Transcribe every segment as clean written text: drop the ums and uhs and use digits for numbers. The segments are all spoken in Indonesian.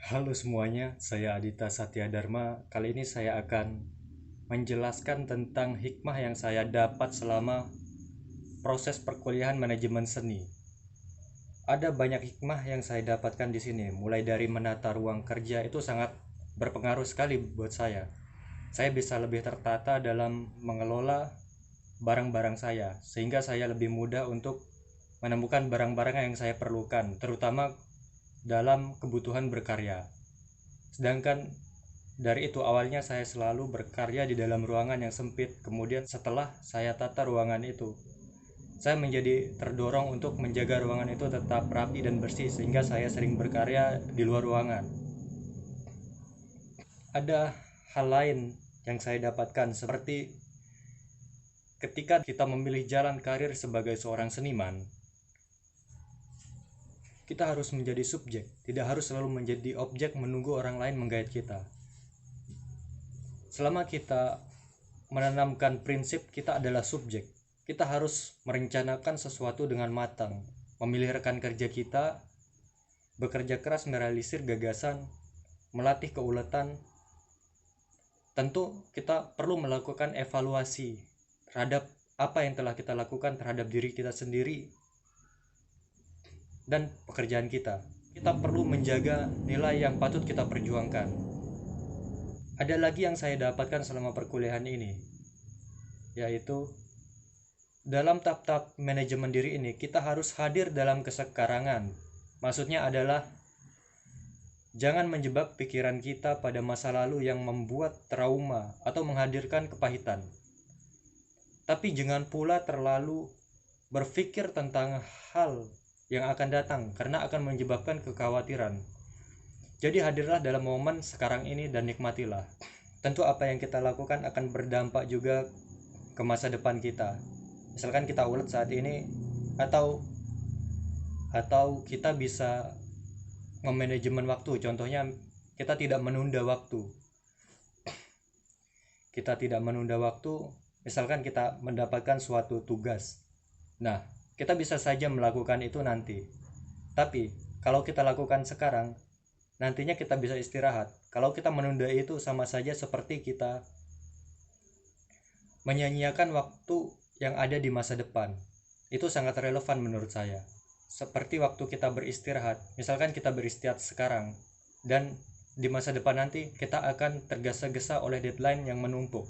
Halo semuanya, saya Adita Satya Dharma. Kali ini saya akan menjelaskan tentang hikmah yang saya dapat selama proses perkuliahan manajemen seni. Ada banyak hikmah yang saya dapatkan di sini, mulai dari menata ruang kerja itu sangat berpengaruh sekali buat saya. Saya bisa lebih tertata dalam mengelola barang-barang saya, sehingga saya lebih mudah untuk menemukan barang-barang yang saya perlukan, terutama dalam kebutuhan berkarya. Sedangkan dari itu awalnya saya selalu berkarya di dalam ruangan yang sempit. Kemudian setelah saya tata ruangan itu, saya menjadi terdorong untuk menjaga ruangan itu tetap rapi dan bersih sehingga saya sering berkarya di luar ruangan. Ada hal lain yang saya dapatkan seperti ketika kita memilih jalan karir sebagai seorang seniman, kita harus menjadi subjek, tidak harus selalu menjadi objek menunggu orang lain menggait kita. Selama kita menanamkan prinsip kita adalah subjek, kita harus merencanakan sesuatu dengan matang, memilih rekan kerja kita, bekerja keras merealisir gagasan, melatih keuletan. Tentu kita perlu melakukan evaluasi terhadap apa yang telah kita lakukan terhadap diri kita sendiri dan pekerjaan kita. Kita perlu menjaga nilai yang patut kita perjuangkan. Ada lagi yang saya dapatkan selama perkuliahan ini, yaitu dalam tahap-tahap manajemen diri ini kita harus hadir dalam kesekarangan. Maksudnya adalah jangan menjebak pikiran kita pada masa lalu yang membuat trauma atau menghadirkan kepahitan. Tapi jangan pula terlalu berpikir tentang hal yang akan datang karena akan menyebabkan kekhawatiran. Jadi hadirlah dalam momen sekarang ini dan nikmatilah. Tentu apa yang kita lakukan akan berdampak juga ke masa depan kita. Misalkan kita ulet saat ini, atau kita bisa memanajemen waktu. Contohnya kita tidak menunda waktu. Kita tidak menunda waktu, misalkan kita mendapatkan suatu tugas. Nah, kita bisa saja melakukan itu nanti. Tapi kalau kita lakukan sekarang, nantinya kita bisa istirahat. Kalau kita menunda itu sama saja seperti kita menyanyiakan waktu yang ada di masa depan. Itu sangat relevan menurut saya. Seperti waktu kita beristirahat, misalkan kita beristirahat sekarang, dan di masa depan nanti kita akan tergesa-gesa oleh deadline yang menumpuk.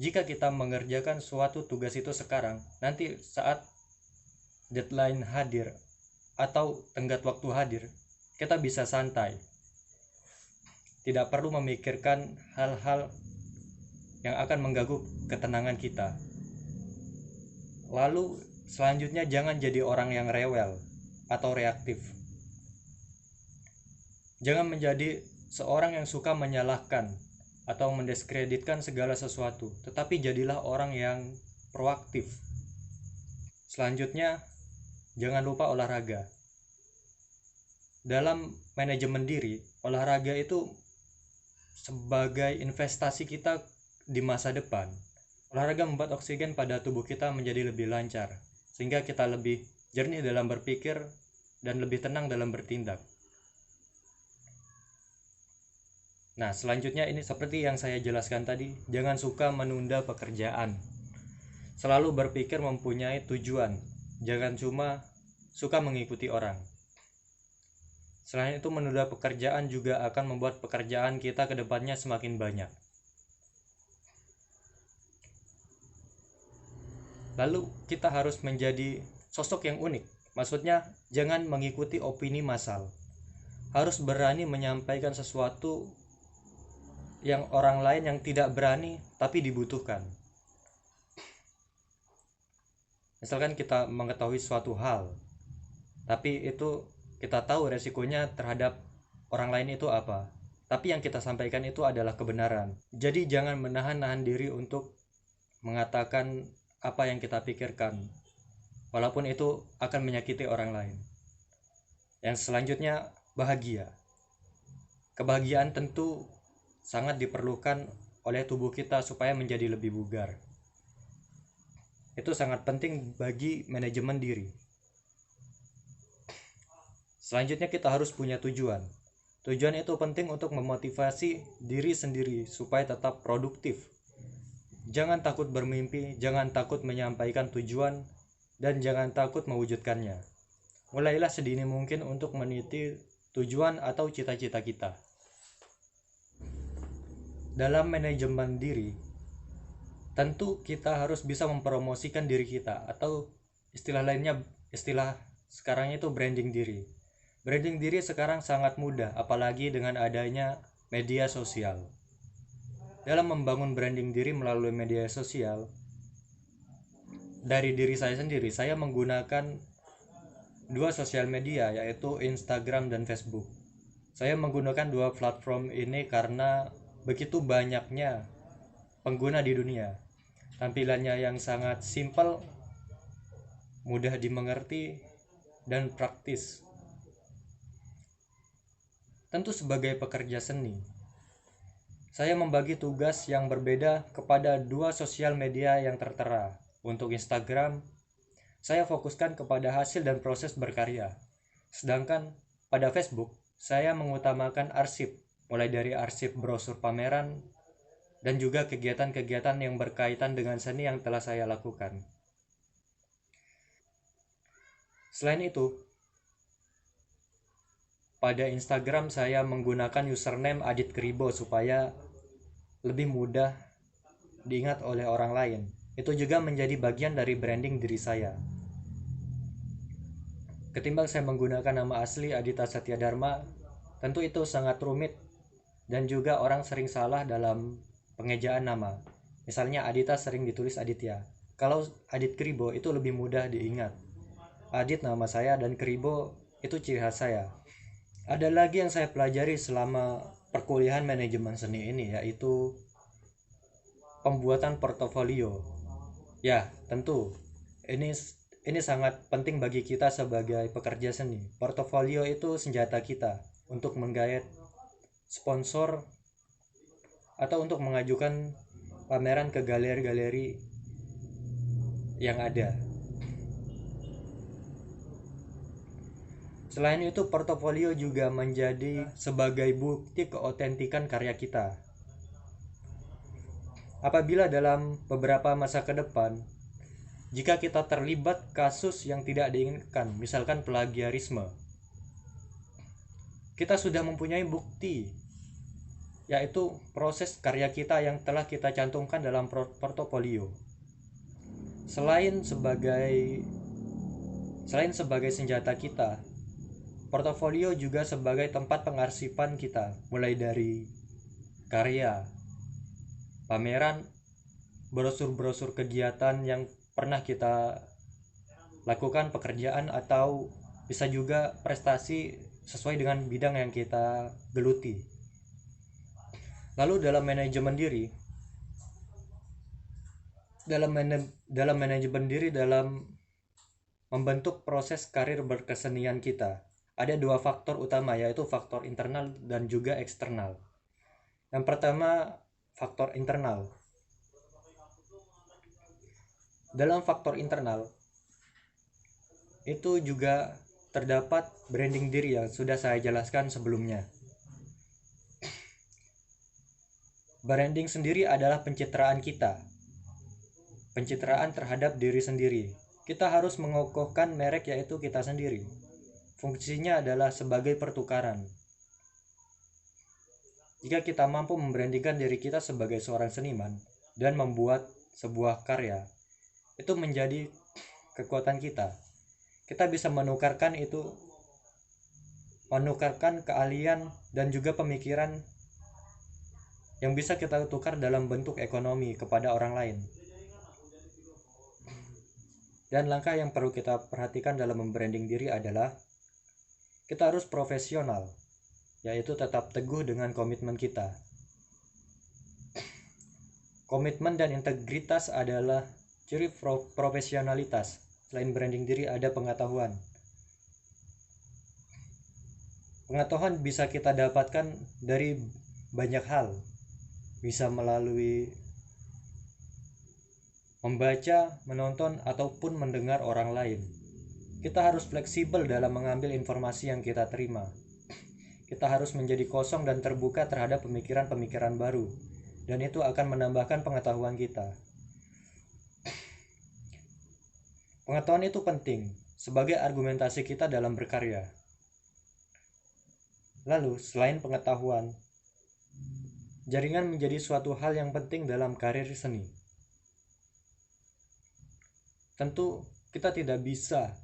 Jika kita mengerjakan suatu tugas itu sekarang, nanti saat deadline hadir atau tenggat waktu hadir, kita bisa santai, tidak perlu memikirkan hal-hal yang akan mengganggu ketenangan kita. Lalu selanjutnya, jangan jadi orang yang rewel atau reaktif. Jangan menjadi seorang yang suka menyalahkan atau mendiskreditkan segala sesuatu, tetapi jadilah orang yang proaktif. Selanjutnya, jangan lupa olahraga. Dalam manajemen diri, olahraga itu sebagai investasi kita di masa depan. Olahraga membuat oksigen pada tubuh kita menjadi lebih lancar, sehingga kita lebih jernih dalam berpikir dan lebih tenang dalam bertindak. Nah, selanjutnya ini seperti yang saya jelaskan tadi, jangan suka menunda pekerjaan. Selalu berpikir mempunyai tujuan, jangan cuma suka mengikuti orang. Selain itu, menunda pekerjaan juga akan membuat pekerjaan kita ke depannya semakin banyak. Lalu kita harus menjadi sosok yang unik. Maksudnya jangan mengikuti opini massal. Harus berani menyampaikan sesuatu yang orang lain yang tidak berani tapi dibutuhkan. Misalkan kita mengetahui suatu hal, tapi itu kita tahu resikonya terhadap orang lain itu apa. Tapi yang kita sampaikan itu adalah kebenaran. Jadi jangan menahan-nahan diri untuk mengatakan apa yang kita pikirkan, walaupun itu akan menyakiti orang lain. Yang selanjutnya, bahagia. Kebahagiaan tentu sangat diperlukan oleh tubuh kita supaya menjadi lebih bugar. Itu sangat penting bagi manajemen diri. Selanjutnya, kita harus punya tujuan. Tujuan itu penting untuk memotivasi diri sendiri supaya tetap produktif. Jangan takut bermimpi, jangan takut menyampaikan tujuan, dan jangan takut mewujudkannya. Mulailah sedini mungkin untuk meniti tujuan atau cita-cita kita. Dalam manajemen diri, tentu kita harus bisa mempromosikan diri kita, atau istilah lainnya, istilah sekarang itu branding diri. Branding diri sekarang sangat mudah, apalagi dengan adanya media sosial. Dalam membangun branding diri melalui media sosial, dari diri saya sendiri, saya menggunakan dua sosial media, yaitu Instagram dan Facebook. Saya menggunakan dua platform ini karena begitu banyaknya pengguna di dunia. Tampilannya yang sangat simpel, mudah dimengerti, dan praktis. Tentu sebagai pekerja seni, saya membagi tugas yang berbeda kepada dua sosial media yang tertera. Untuk Instagram, saya fokuskan kepada hasil dan proses berkarya. Sedangkan pada Facebook, saya mengutamakan arsip, mulai dari arsip brosur pameran, dan juga kegiatan-kegiatan yang berkaitan dengan seni yang telah saya lakukan. Selain itu, pada Instagram saya menggunakan username Adit Kribo supaya lebih mudah diingat oleh orang lain. Itu juga menjadi bagian dari branding diri saya. Ketimbang saya menggunakan nama asli Adita Satya Dharma, tentu itu sangat rumit dan juga orang sering salah dalam pengejaan nama. Misalnya Adita sering ditulis Aditya. Kalau Adit Kribo itu lebih mudah diingat. Adit nama saya dan Kribo itu ciri khas saya. Ada lagi yang saya pelajari selama perkuliahan manajemen seni ini, yaitu pembuatan portofolio. Ya, tentu ini sangat penting bagi kita sebagai pekerja seni. Portofolio itu senjata kita untuk menggait sponsor atau untuk mengajukan pameran ke galeri-galeri yang ada. Selain itu, portofolio juga menjadi sebagai bukti keotentikan karya kita. Apabila dalam beberapa masa ke depan, jika kita terlibat kasus yang tidak diinginkan, misalkan plagiarisme, kita sudah mempunyai bukti, yaitu proses karya kita yang telah kita cantumkan dalam portofolio. Selain sebagai senjata kita, portofolio juga sebagai tempat pengarsipan kita, mulai dari karya, pameran, brosur-brosur kegiatan yang pernah kita lakukan, pekerjaan, atau bisa juga prestasi sesuai dengan bidang yang kita geluti. Lalu dalam manajemen diri, dalam membentuk proses karir berkesenian kita, ada dua faktor utama, yaitu faktor internal dan juga eksternal. Yang pertama, faktor internal. Dalam faktor internal itu juga terdapat branding diri yang sudah saya jelaskan sebelumnya. Branding sendiri adalah pencitraan kita, pencitraan terhadap diri sendiri. Kita harus mengokohkan merek, yaitu kita sendiri. Fungsinya adalah sebagai pertukaran. Jika kita mampu membrandingkan diri kita sebagai seorang seniman dan membuat sebuah karya, itu menjadi kekuatan kita. Kita bisa menukarkan keahlian dan juga pemikiran yang bisa kita tukar dalam bentuk ekonomi kepada orang lain. Dan langkah yang perlu kita perhatikan dalam membranding diri adalah kita harus profesional, yaitu tetap teguh dengan komitmen kita. Komitmen dan integritas adalah ciri profesionalitas. Selain branding diri, ada pengetahuan. Pengetahuan bisa kita dapatkan dari banyak hal. Bisa melalui membaca, menonton, ataupun mendengar orang lain. Kita harus fleksibel dalam mengambil informasi yang kita terima. kita harus menjadi kosong dan terbuka terhadap pemikiran-pemikiran baru, dan itu akan menambahkan pengetahuan kita. Pengetahuan itu penting sebagai argumentasi kita dalam berkarya. Lalu, selain pengetahuan, jaringan menjadi suatu hal yang penting dalam karir seni. Tentu kita tidak bisa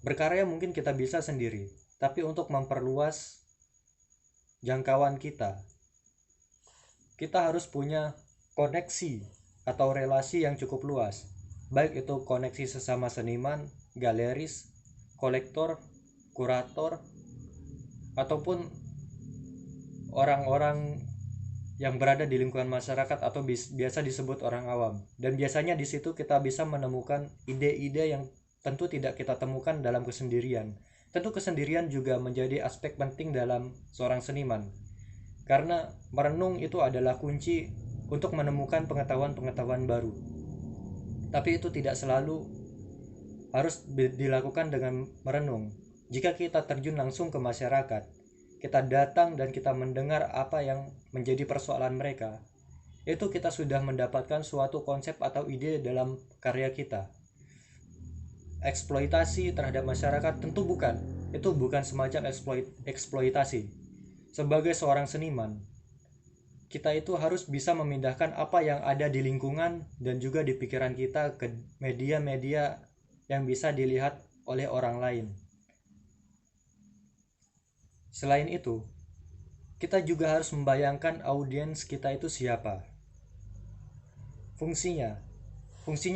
berkarya mungkin kita bisa sendiri, tapi untuk memperluas jangkauan kita harus punya koneksi atau relasi yang cukup luas, baik itu koneksi sesama seniman, galeris, kolektor, kurator, ataupun orang-orang yang berada di lingkungan masyarakat atau biasa disebut orang awam. Dan biasanya di situ kita bisa menemukan ide-ide yang tentu tidak kita temukan dalam kesendirian. Tentu kesendirian juga menjadi aspek penting dalam seorang seniman, karena merenung itu adalah kunci untuk menemukan pengetahuan-pengetahuan baru. Tapi itu tidak selalu harus dilakukan dengan merenung. Jika kita terjun langsung ke masyarakat, kita datang dan kita mendengar apa yang menjadi persoalan mereka, itu kita sudah mendapatkan suatu konsep atau ide dalam karya kita. Eksploitasi terhadap masyarakat tentu bukan. Itu bukan semacam eksploitasi. Sebagai seorang seniman, kita itu harus bisa memindahkan apa yang ada di lingkungan dan juga di pikiran kita ke media-media yang bisa dilihat oleh orang lain. Selain itu, kita juga harus membayangkan audiens kita itu siapa. Fungsinya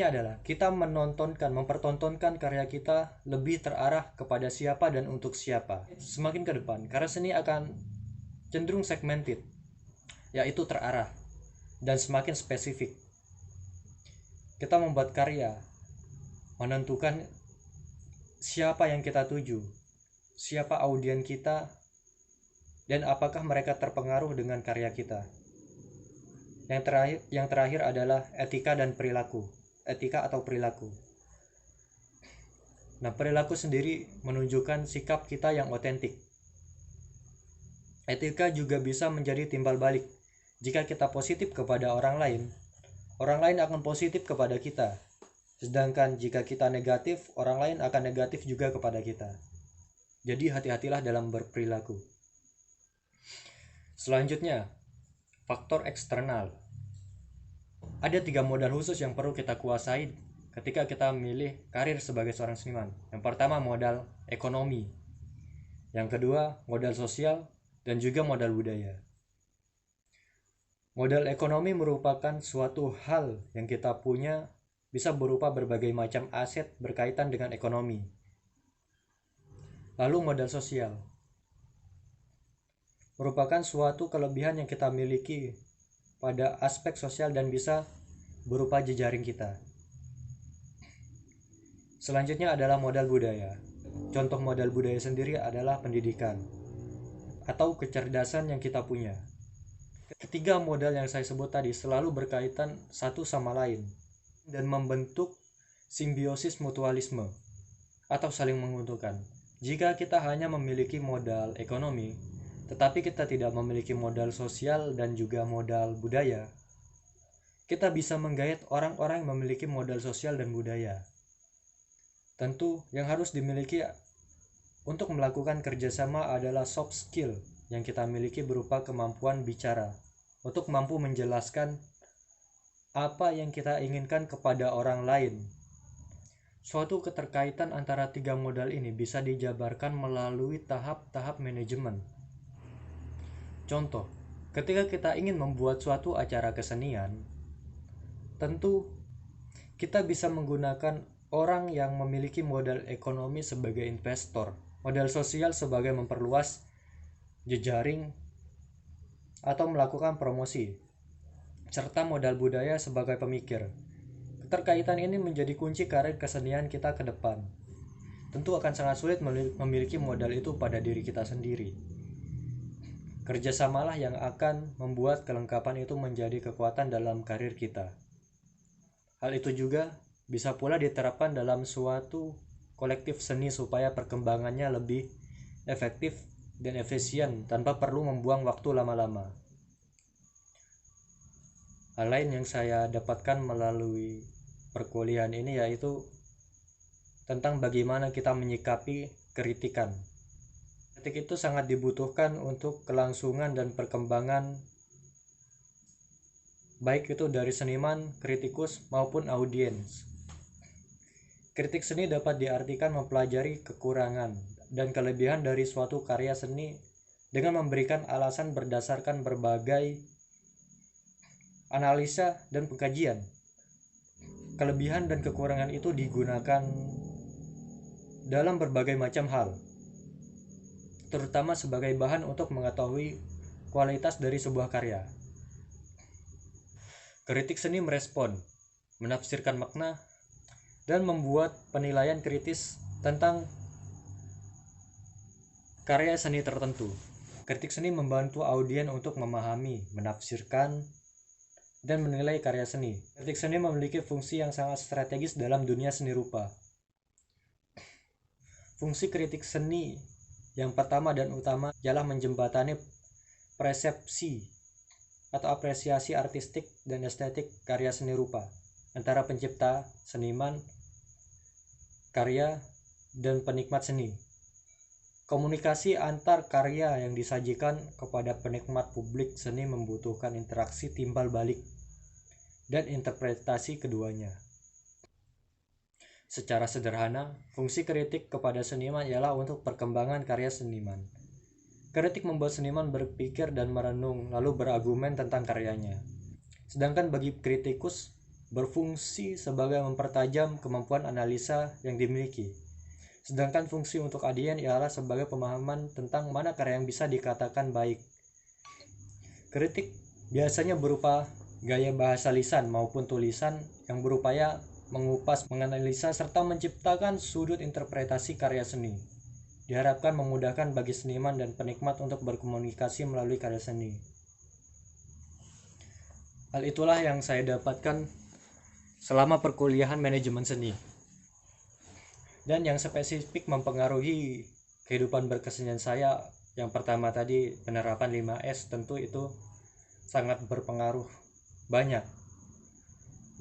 adalah kita mempertontonkan karya kita lebih terarah kepada siapa dan untuk siapa. Semakin ke depan, karya seni akan cenderung segmented, yaitu terarah dan semakin spesifik. Kita membuat karya, menentukan siapa yang kita tuju, siapa audien kita, dan apakah mereka terpengaruh dengan karya kita. Yang terakhir adalah etika dan perilaku. Etika atau perilaku. Nah, perilaku sendiri menunjukkan sikap kita yang otentik. Etika juga bisa menjadi timbal balik. Jika kita positif kepada orang lain akan positif kepada kita. Sedangkan jika kita negatif, orang lain akan negatif juga kepada kita. Jadi hati-hatilah dalam berperilaku. Selanjutnya, faktor eksternal. Ada 3 modal khusus yang perlu kita kuasai ketika kita memilih karir sebagai seorang seniman. Yang pertama, modal ekonomi. Yang kedua, modal sosial, dan juga modal budaya. Modal ekonomi merupakan suatu hal yang kita punya, bisa berupa berbagai macam aset berkaitan dengan ekonomi. Lalu modal sosial merupakan suatu kelebihan yang kita miliki pada aspek sosial dan bisa berupa jejaring kita. Selanjutnya adalah modal budaya. Contoh modal budaya sendiri adalah pendidikan atau kecerdasan yang kita punya. Ketiga modal yang saya sebut tadi selalu berkaitan satu sama lain dan membentuk simbiosis mutualisme atau saling menguntungkan. Jika kita hanya memiliki modal ekonomi, tetapi kita tidak memiliki modal sosial dan juga modal budaya, kita bisa menggait orang-orang yang memiliki modal sosial dan budaya. Tentu yang harus dimiliki untuk melakukan kerjasama adalah soft skill yang kita miliki berupa kemampuan bicara untuk mampu menjelaskan apa yang kita inginkan kepada orang lain. Suatu keterkaitan antara 3 modal ini bisa dijabarkan melalui tahap-tahap manajemen. Contoh, ketika kita ingin membuat suatu acara kesenian, tentu kita bisa menggunakan orang yang memiliki modal ekonomi sebagai investor, modal sosial sebagai memperluas jejaring atau melakukan promosi, serta modal budaya sebagai pemikir. Keterkaitan ini menjadi kunci karir kesenian kita ke depan. Tentu akan sangat sulit memiliki modal itu pada diri kita sendiri. Kerjasamalah yang akan membuat kelengkapan itu menjadi kekuatan dalam karir kita. Hal itu juga bisa pula diterapkan dalam suatu kolektif seni supaya perkembangannya lebih efektif, dan efisien tanpa perlu membuang waktu lama-lama. Hal lain yang saya dapatkan melalui perkuliahan ini yaitu tentang bagaimana kita menyikapi kritikan. Kritik itu sangat dibutuhkan untuk kelangsungan dan perkembangan, baik itu dari seniman, kritikus, maupun audiens. Kritik seni dapat diartikan mempelajari kekurangan dan kelebihan dari suatu karya seni dengan memberikan alasan berdasarkan berbagai analisa dan pengkajian. Kelebihan dan kekurangan itu digunakan dalam berbagai macam hal, terutama sebagai bahan untuk mengetahui kualitas dari sebuah karya. Kritik seni merespon, menafsirkan makna, dan membuat penilaian kritis tentang karya seni tertentu. Kritik seni membantu audien untuk memahami, menafsirkan, dan menilai karya seni. Kritik seni memiliki fungsi yang sangat strategis dalam dunia seni rupa. Fungsi kritik seni yang pertama dan utama ialah menjembatani persepsi atau apresiasi artistik dan estetik karya seni rupa antara pencipta, seniman, karya, dan penikmat seni. Komunikasi antar karya yang disajikan kepada penikmat publik seni membutuhkan interaksi timbal balik dan interpretasi keduanya. Secara sederhana, fungsi kritik kepada seniman ialah untuk perkembangan karya seniman. Kritik membuat seniman berpikir dan merenung, lalu berargumen tentang karyanya. Sedangkan bagi kritikus, berfungsi sebagai mempertajam kemampuan analisa yang dimiliki. Sedangkan fungsi untuk audien ialah sebagai pemahaman tentang mana karya yang bisa dikatakan baik. Kritik biasanya berupa gaya bahasa lisan maupun tulisan yang berupaya mengupas, menganalisa, serta menciptakan sudut interpretasi karya seni. Diharapkan memudahkan bagi seniman dan penikmat untuk berkomunikasi melalui karya seni. Hal itulah yang saya dapatkan selama perkuliahan manajemen seni. Dan yang spesifik mempengaruhi kehidupan berkesenian saya, yang pertama tadi penerapan 5S, tentu itu sangat berpengaruh banyak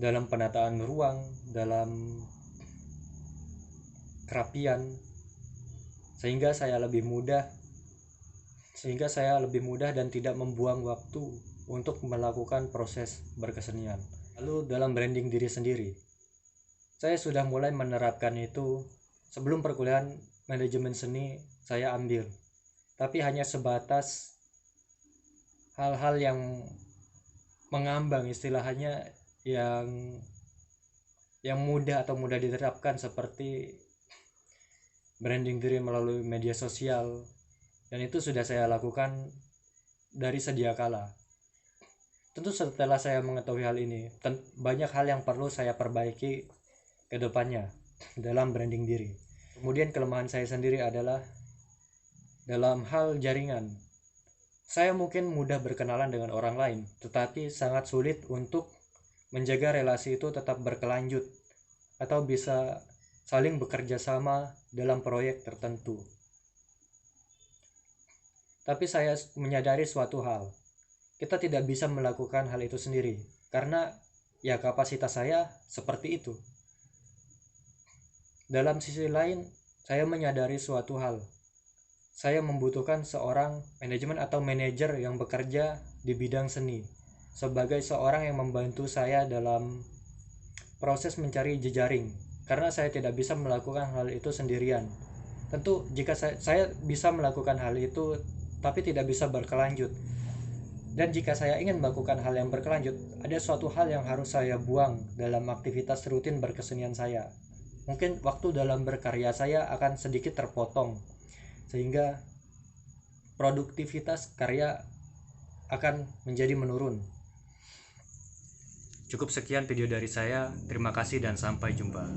dalam penataan ruang, dalam kerapian, sehingga saya lebih mudah dan tidak membuang waktu untuk melakukan proses berkesenian. Lalu dalam branding diri sendiri, saya sudah mulai menerapkan itu sebelum perkuliahan manajemen seni saya ambil, tapi hanya sebatas hal-hal yang mengambang, istilahnya yang mudah diterapkan, seperti branding diri melalui media sosial, dan itu sudah saya lakukan dari sedia kala. Tentu setelah saya mengetahui hal ini, banyak hal yang perlu saya perbaiki ke depannya dalam branding diri. Kemudian kelemahan saya sendiri adalah dalam hal jaringan. Saya mungkin mudah berkenalan dengan orang lain, tetapi sangat sulit untuk menjaga relasi itu tetap berkelanjut atau bisa saling bekerja sama dalam proyek tertentu. Tapi saya menyadari suatu hal, kita tidak bisa melakukan hal itu sendiri, karena ya kapasitas saya seperti itu. Dalam sisi lain, saya menyadari suatu hal, saya membutuhkan seorang manajemen atau manajer yang bekerja di bidang seni, sebagai seorang yang membantu saya dalam proses mencari jejaring, karena saya tidak bisa melakukan hal itu sendirian. Tentu jika saya bisa melakukan hal itu, tapi tidak bisa berkelanjut. Dan jika saya ingin melakukan hal yang berkelanjut, ada suatu hal yang harus saya buang dalam aktivitas rutin berkesenian saya. Mungkin waktu dalam berkarya saya akan sedikit terpotong, sehingga produktivitas karya akan menjadi menurun. Cukup sekian video dari saya. Terima kasih dan sampai jumpa.